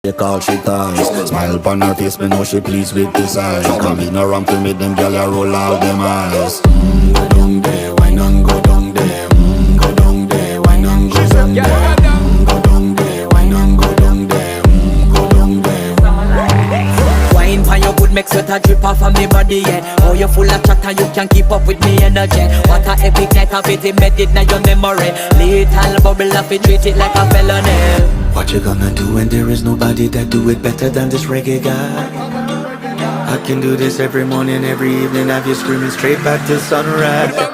They call she ties. Smile upon her face, me know she pleased with this eyes. Come in around to me, them gyal a roll out them eyes. Go down there, why not go down there? Go down there, why not go down there? Go down there, why not go down there? Go down there. Wine pan your good, make sweat a drip off of me body, yeah. Oh, you full of chatter, you can keep up with me energy. What a epic night of it, embedded in your memory. Little bubble of it, treat it like a felony. What you gonna do when there is nobody that do it better than this reggae guy? I can do this every morning, every evening, have you screaming straight back to sunrise.